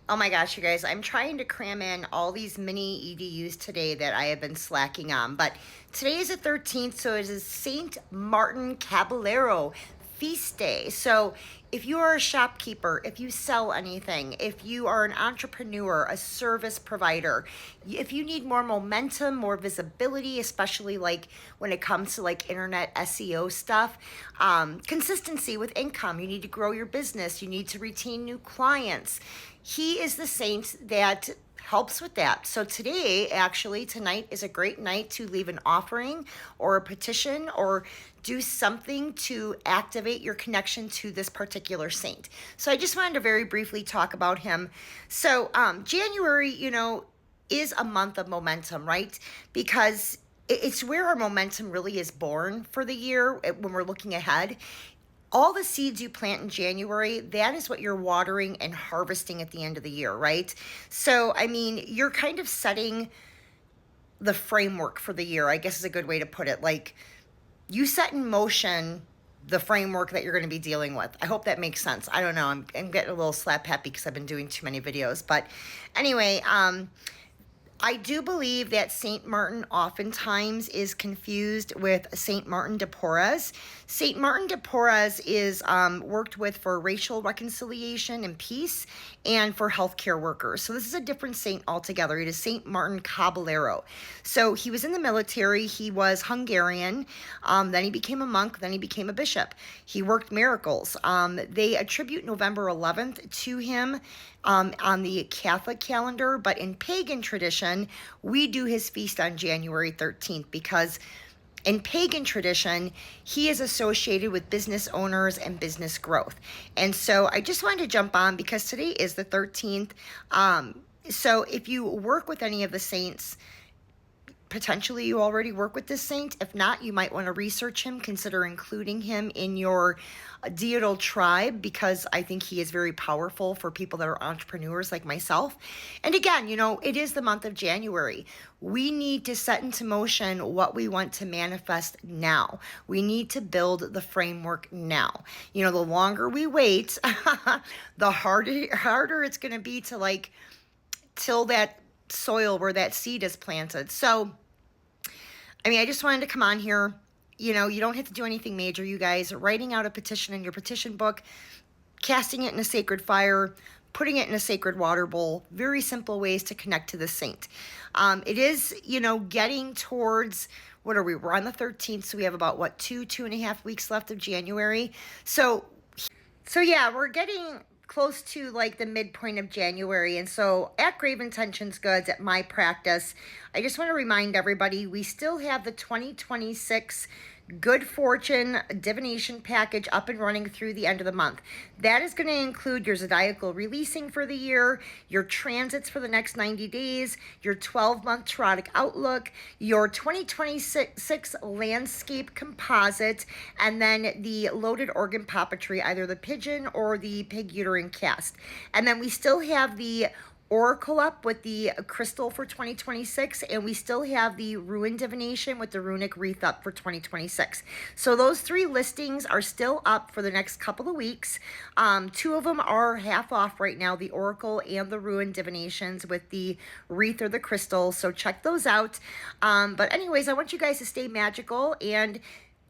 Oh my gosh, you guys, I'm trying to cram in all these mini EDUs today that I have been slacking on. But today is the 13th, so it is St. Martin Caballero feast day. So if you are a shopkeeper, if you sell anything, if you are an entrepreneur, a service provider, if you need more momentum, more visibility, especially like when it comes to like internet SEO stuff, consistency with income, you need to grow your business, you need to retain new clients. He is the saint that helps with that. So today, actually, tonight is a great night to leave an offering or a petition or do something to activate your connection to this particular saint. So I just wanted to very briefly talk about him. So January, is a month of momentum, right? Because it's where our momentum really is born for the year when we're looking ahead. All the seeds you plant in January, that is what you're watering and harvesting at the end of the year, right? So, I mean, you're kind of setting the framework for the year, I guess is a good way to put it. Like, you set in motion the framework that you're going to be dealing with. I hope that makes sense. I don't know. I'm getting a little slap happy because I've been doing too many videos. But anyway, I do believe that St. Martin oftentimes is confused with St. Martin de Porres. St. Martin de Porres is worked with for racial reconciliation and peace and for healthcare workers. So this is a different saint altogether. It is St. Martin Caballero. So he was in the military. He was Hungarian. Then he became a monk. Then he became a bishop. He worked miracles. They attribute November 11th to him on the Catholic calendar, but in pagan tradition, we do his feast on January 13th because in pagan tradition, he is associated with business owners and business growth. And so I just wanted to jump on because today is the 13th. So if you work with any of the saints, potentially you already work with this saint. If not, you might want to research him, consider including him in your deidal tribe because I think he is very powerful for people that are entrepreneurs like myself. And again, it is the month of January. We need to set into motion what we want to manifest now. We need to build the framework now. The longer we wait, the harder it's going to be to till that soil where that seed is planted. So, I just wanted to come on here. You don't have to do anything major, you guys. Writing out a petition in your petition book, casting it in a sacred fire, putting it in a sacred water bowl. Very simple ways to connect to the saint. It is, getting towards, what are we? We're on the 13th, so we have about, 2.5 weeks left of January. So yeah, we're getting close to the midpoint of January. And so at Grave Intentions Goods, at my practice, I just want to remind everybody, we still have the 2026 Good Fortune divination package up and running through the end of the month. That is going to include your zodiacal releasing for the year, your transits for the next 90 days, your 12-month tarot outlook, your 2026 landscape composite, and then the loaded organ puppetry, either the pigeon or the pig uterine cast. And then we still have the Oracle up with the crystal for 2026, and we still have the Ruin Divination with the runic wreath up for 2026. So those 3 listings are still up for the next couple of weeks. 2 of them are half off right now, the Oracle and the Ruin Divinations with the wreath or the crystal, so check those out. But anyways, I want you guys to stay magical, and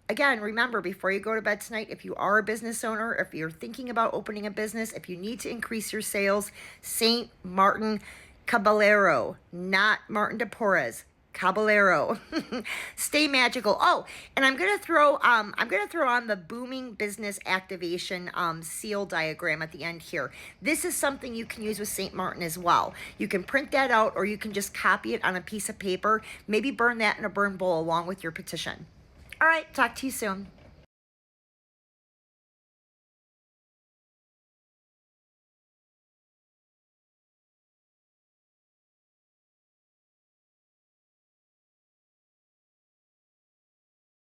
again, remember, before you go to bed tonight, if you are a business owner, if you're thinking about opening a business, if you need to increase your sales, St. Martin Caballero, not Martin de Porres, Caballero. Stay magical. Oh, and I'm gonna throw on the booming business activation seal diagram at the end here. This is something you can use with St. Martin as well. You can print that out, or you can just copy it on a piece of paper. Maybe burn that in a burn bowl along with your petition. All right, talk to you soon.